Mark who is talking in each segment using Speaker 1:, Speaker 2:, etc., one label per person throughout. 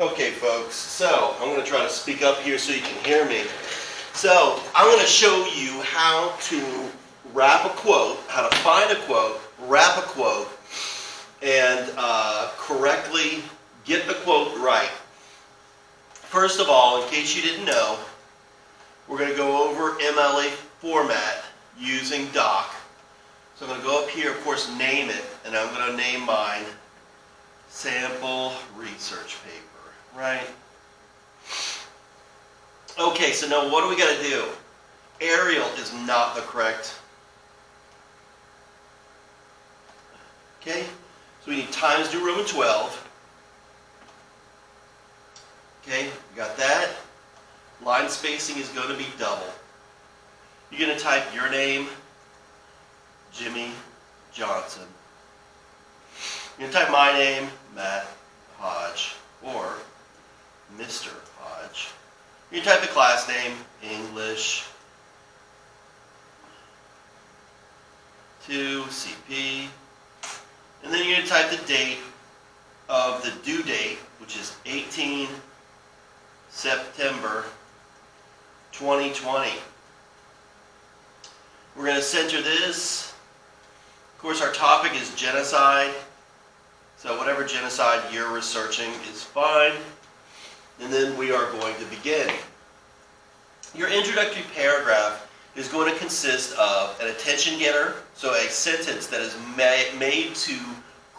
Speaker 1: Okay, folks, so I'm going to try to speak up here so you can hear me. So I'm going to show you how to wrap a quote, how to find a quote, wrap a quote, and correctly get the quote right. First of all, in case you didn't know, we're going to go over MLA format using doc. So I'm going to go up here, of course, name it, and I'm going to name mine sample research paper, right? Okay, so now what do we got to do? Arial is not the correct. Okay, so we need Times New Roman 12. Okay, we got that. Line spacing is going to be double. You're going to type your name, Jimmy Johnson. You're going to type my name, Matt Hodge, or Mr. Hodge. You type the class name, English 2 CP, and then you're going to type the date of the due date, which is 18 September 2020. We're going to center this. Of course, our topic is genocide, so whatever genocide you're researching is fine. And then we are going to begin. Your introductory paragraph is going to consist of an attention getter, so a sentence that is made to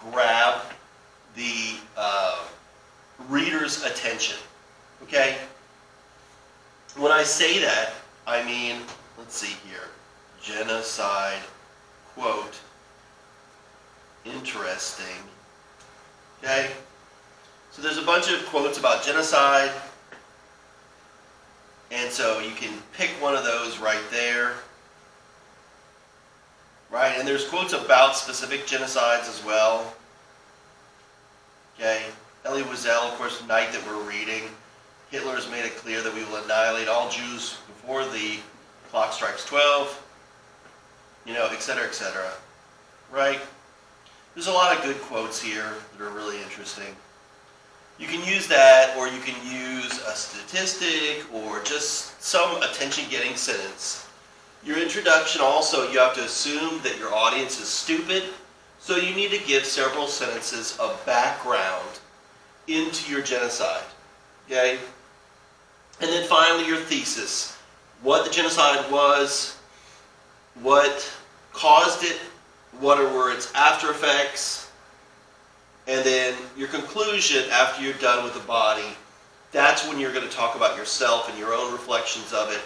Speaker 1: grab the reader's attention. Okay? When I say that, I mean, let's see here, genocide, quote, interesting. Okay? So there's a bunch of quotes about genocide, and so you can pick one of those right there. Right? And there's quotes about specific genocides as well. Okay? Elie Wiesel, of course, Night that we're reading. Hitler has made it clear that we will annihilate all Jews before the clock strikes 12. You know, etc., etc. Right? There's a lot of good quotes here that are really interesting. You can use that, or you can use a statistic, or just some attention-getting sentence. Your introduction also, you have to assume that your audience is stupid, so you need to give several sentences of background into your genocide. Okay? And then finally, your thesis. What the genocide was, what caused it, what were its after effects, and then your conclusion after you're done with the body. That's when you're going to talk about yourself and your own reflections of it.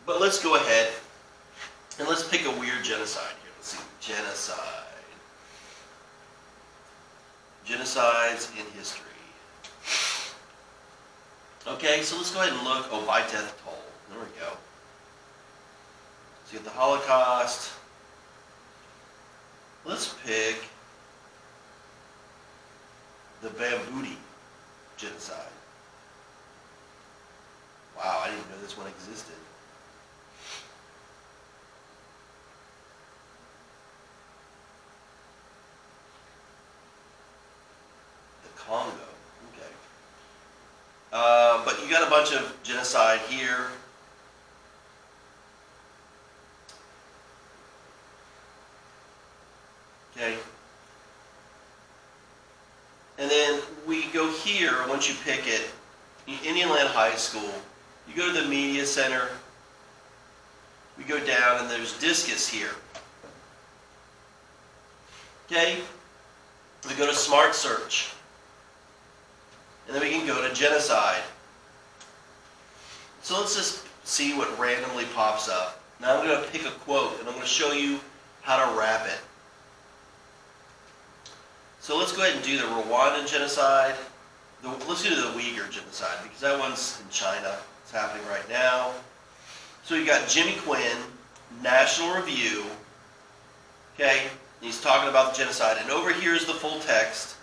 Speaker 1: But let's go ahead and let's pick a weird genocide here. Let's see, genocide. Genocides in history. Okay, so let's go ahead and look. Oh, by death toll. There we go. So you have the Holocaust. Let's pick the Bamboudi genocide. Wow, I didn't even know this one existed. The Congo, okay. But you got a bunch of genocide here. Okay. And then we go here, once you pick it, Indian Land High School. You go to the Media Center. We go down, and there's Discus here. Okay? We go to Smart Search. And then we can go to Genocide. So let's just see what randomly pops up. Now I'm going to pick a quote, and I'm going to show you how to wrap it. So let's go ahead and do the Rwandan genocide. Let's do the Uyghur genocide, because that one's in China. It's happening right now. So you got Jimmy Quinn, National Review. Okay, and he's talking about the genocide. And over here is the full text.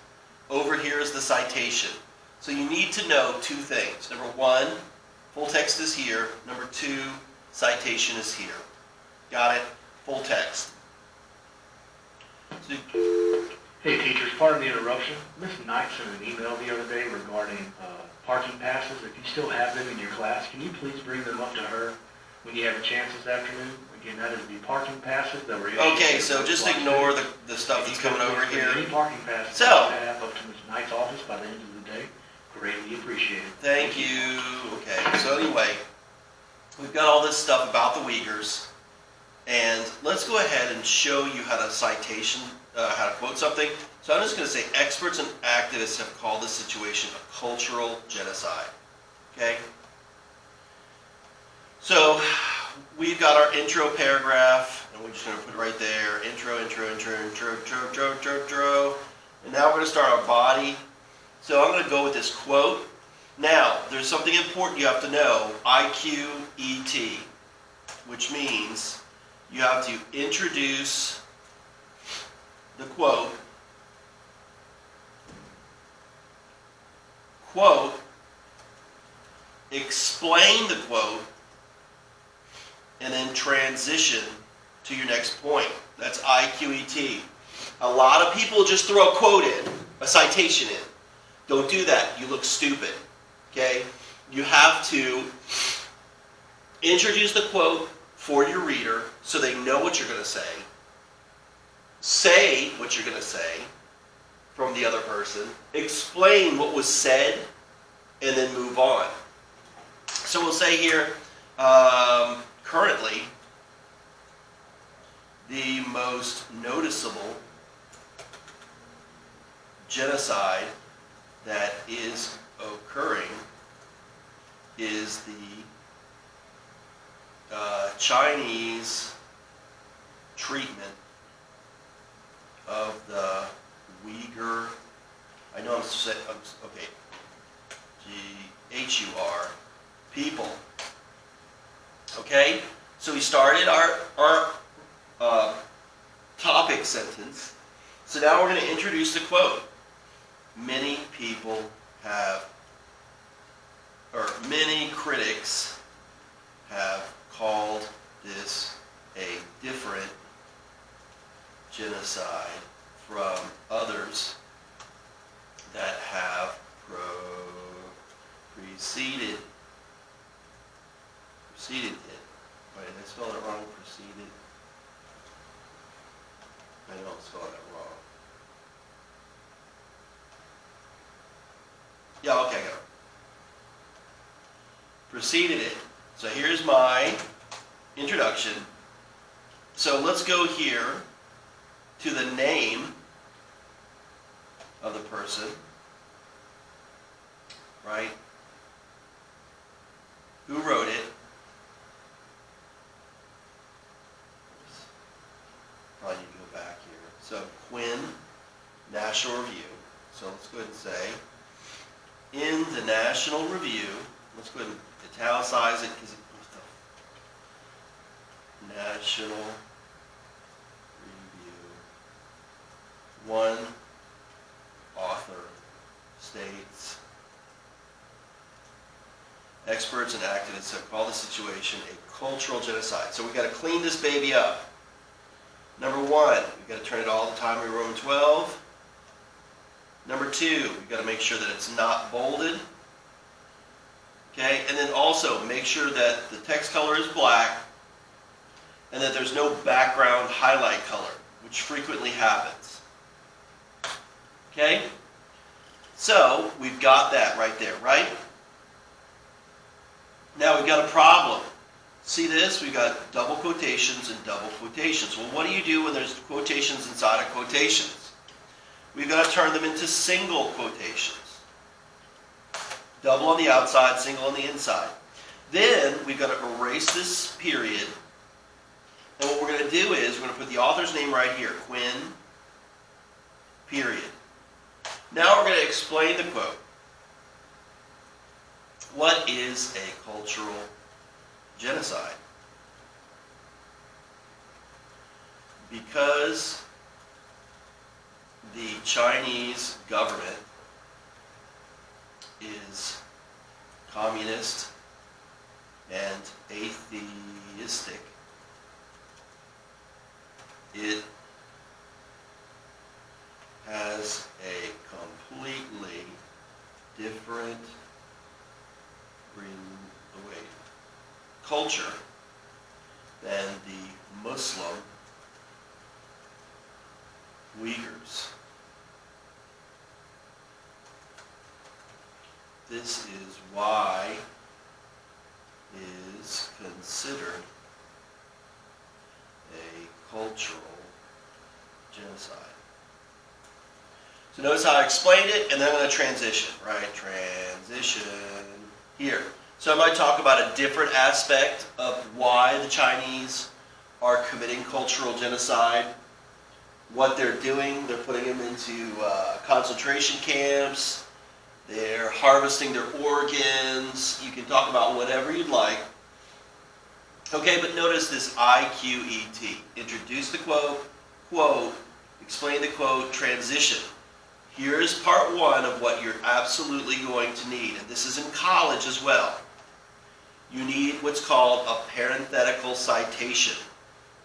Speaker 1: Over here is the citation. So you need to know two things. Number one, full text is here. Number two, citation is here. Got it? Full text. So
Speaker 2: Hey teachers, pardon the interruption. Miss Knight sent an email the other day regarding parking passes. If you still have them in your class, can you please bring them up to her when you have a chance this afternoon? Again, that is the parking passes that were issued.
Speaker 1: Okay, so just ignore the stuff that's coming over here.
Speaker 2: Any parking passes
Speaker 1: So,
Speaker 2: that you have up to Miss Knight's office by the end of the day, greatly appreciated.
Speaker 1: thank you. Okay, so anyway, we've got all this stuff about the Uyghurs, and let's go ahead and show you how to citation, how to quote something. So I'm just going to say, experts and activists have called this situation a cultural genocide. Okay? So we've got our intro paragraph, and we're just going to put it right there. Intro. And now we're going to start our body. So I'm going to go with this quote. Now, there's something important you have to know. IQET, which means you have to introduce the quote, explain the quote, and then transition to your next point. That's IQET. A lot of people just throw a quote in, a citation in. Don't do that. You look stupid. Okay? You have to introduce the quote for your reader so they know what you're going to say what you're going to say from the other person, explain what was said, and then move on. So we'll say here, currently, the most noticeable genocide that is occurring is the Chinese treatment of the Uyghur, I know I'm saying, okay, G-H-U-R, people. Okay? So we started our topic sentence. So now we're going to introduce the quote. Many people have, or many critics have called this a different genocide from others that have preceded it. Wait, did I spell it wrong? Preceded. I know I'm spelling it wrong. Yeah, okay, I got it. Preceded it. So here's my introduction. So let's go here to the name of the person, right? Who wrote it? Probably need to go back here. So Quinn, National Review. So let's go ahead and say, in the National Review, let's go ahead and italicize it because the National Review, one author states, experts and activists have called the situation a cultural genocide. So we've got to clean this baby up. Number one, we've got to turn it all the time in Roman 12. Number two, we've got to make sure that it's not bolded. Okay, and then also make sure that the text color is black and that there's no background highlight color, which frequently happens. Okay? So, we've got that right there, right? Now we've got a problem. See this? We've got double quotations and double quotations. Well, what do you do when there's quotations inside of quotations? We've got to turn them into single quotations. Double on the outside, single on the inside. Then we've got to erase this period. And what we're going to do is we're going to put the author's name right here, Quinn, period. Now we're going to explain the quote. What is a cultural genocide? Because the Chinese government is communist and atheistic, it has a completely different culture than the Muslim Uyghurs. This is why is considered a cultural genocide. So notice how I explained it, and then I'm going to transition, right? Transition here. So I might talk about a different aspect of why the Chinese are committing cultural genocide, what they're doing. They're putting them into concentration camps. They're harvesting their organs. You can talk about whatever you'd like. Okay, but notice this IQET. Introduce the quote, explain the quote, transition. Here's part one of what you're absolutely going to need, and this is in college as well. You need what's called a parenthetical citation.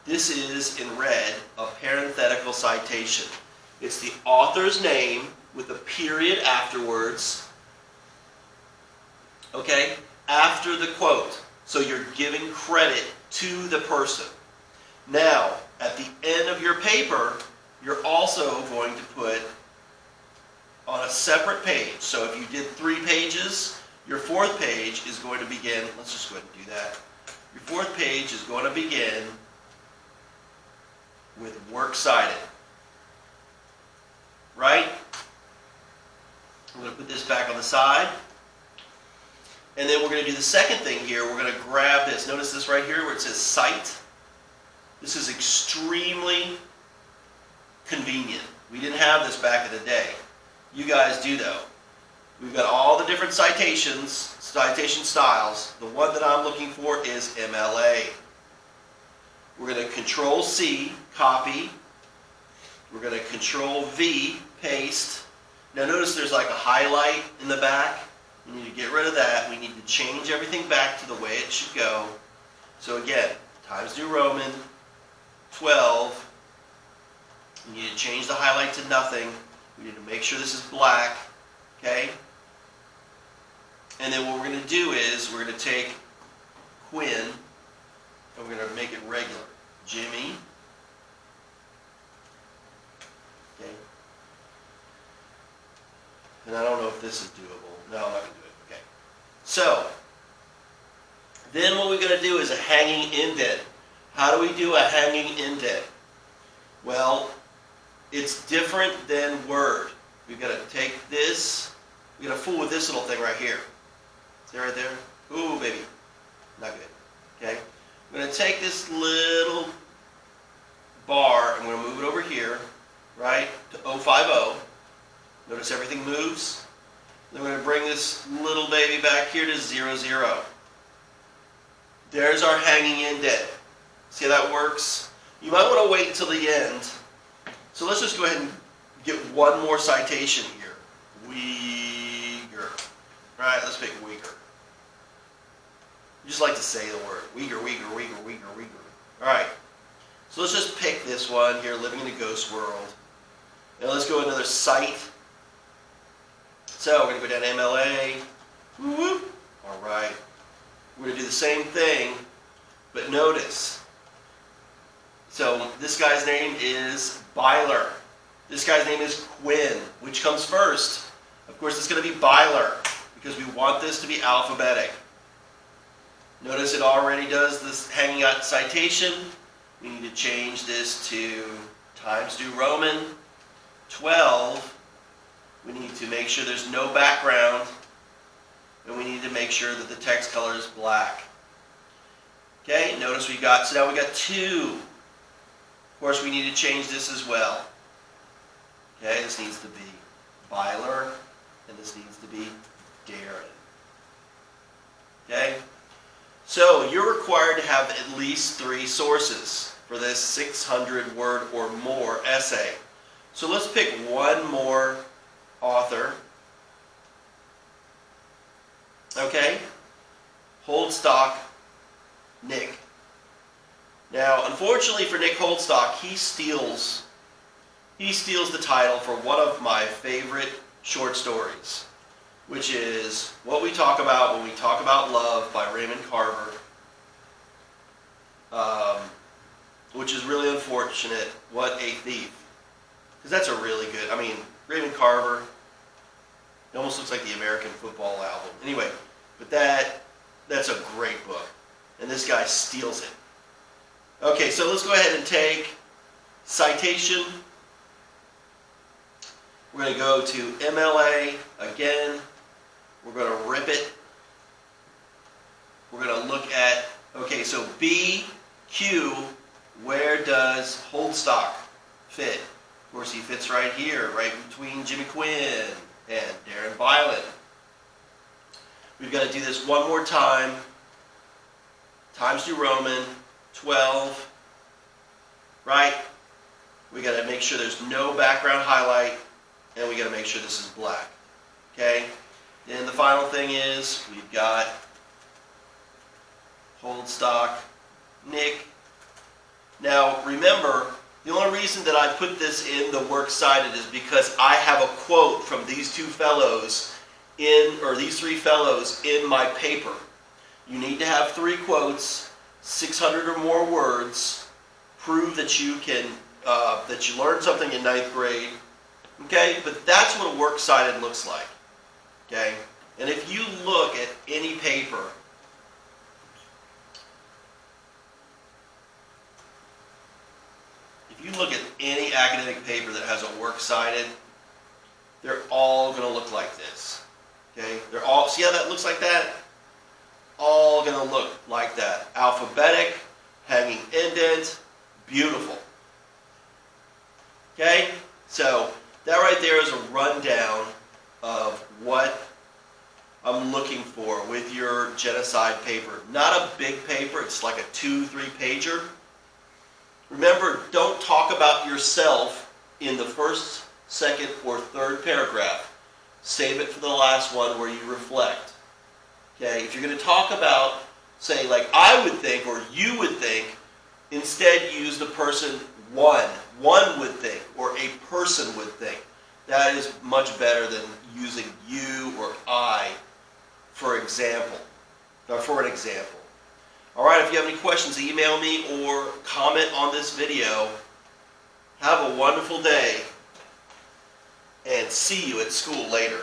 Speaker 1: This is, in red, a parenthetical citation. It's the author's name with a period afterwards, okay, after the quote. So you're giving credit to the person. Now, at the end of your paper, you're also going to put on a separate page. So if you did 3 pages, your 4th page is going to begin, let's just go ahead and do that. Your 4th page is going to begin with Works Cited. Right? I'm going to put this back on the side. And then we're going to do the second thing here. We're going to grab this. Notice this right here where it says cite. This is extremely convenient. We didn't have this back in the day. You guys do though. We've got all the different citation styles. The one that I'm looking for is MLA. We're going to Control C, copy. We're going to Control V, paste. Now notice there's like a highlight in the back. We need to get rid of that. We need to change everything back to the way it should go. So again, Times New Roman, 12. We need to change the highlight to nothing. We need to make sure this is black. Okay? And then what we're going to do is we're going to take Quinn and we're going to make it regular. Jimmy. Okay? And I don't know if this is doable. No, I'm not going to do it. Okay. So, then what we're going to do is a hanging indent. How do we do a hanging indent? Well, it's different than word. We've got to take this. We've got to fool with this little thing right here. See right there? Ooh, baby. Not good. Okay? I'm going to take this little bar. I'm going to move it over here, right, to 050. Notice everything moves. Then we're going to bring this little baby back here to 00. There's our hanging indent. See how that works? You might want to wait until the end. So let's just go ahead and get one more citation here. Uyghur. Right, let's pick Uyghur. You just like to say the word. Uyghur, Uyghur, Uyghur, Uyghur, Uyghur. Alright. So let's just pick this one here, living in the ghost world. Now let's go another cite. So we're going to go down to MLA. Woo-woo. Alright. We're going to do the same thing, but notice. So this guy's name is Byler. This guy's name is Quinn. Which comes first? Of course, it's going to be Byler because we want this to be alphabetic. Notice it already does this hanging out citation. We need to change this to Times New Roman 12. We need to make sure there's no background. And we need to make sure that the text color is black. Okay, notice we got, so now we got 2. Of course, we need to change this as well. Okay, this needs to be Byler, and this needs to be Darren. Okay, so you're required to have at least 3 sources for this 600-word or more essay. So let's pick one more author. Okay, Holdstock, Nick. Now, unfortunately for Nick Holdstock, he steals he steals the title for one of my favorite short stories, which is What We Talk About When We Talk About Love by Raymond Carver, which is really unfortunate. What a Thief. Because that's a really good, I mean, Raymond Carver, it almost looks like the American football album. Anyway, but that's a great book. And this guy steals it. Okay, so let's go ahead and take citation. We're going to go to MLA again. We're going to rip it. We're going to look at, okay, so BQ, where does hold stock fit? Of course, he fits right here, right between Jimmy Quinn and Darren Violent. We've got to do this one more time. Times New Roman, 12, right? We got to make sure there's no background highlight, and we got to make sure this is black, okay? Then the final thing is we've got hold stock, Nick. Now remember, the only reason that I put this in the Works Cited is because I have a quote from these two fellows these three fellows in my paper. You need to have 3 quotes, 600 or more words, prove that you can that you learned something in 9th grade. Okay, but that's what a Works Cited looks like. Okay, and if you look at any paper, if you look at any academic paper that has a Works Cited, they're all going to look like this. Okay, they're all, see how that looks like that? All going to look like that. Alphabetic, hanging indent, beautiful. Okay, so that right there is a rundown of what I'm looking for with your genocide paper. Not a big paper, it's like a 2-3 pager. Remember, don't talk about yourself in the first, second, or third paragraph. Save it for the last one where you reflect. Okay, if you're going to talk about, say, like I would think or you would think, instead use the person one. One would think, or a person would think. That is much better than using you or I for example, or for an example. All right, if you have any questions, email me or comment on this video. Have a wonderful day, and see you at school later.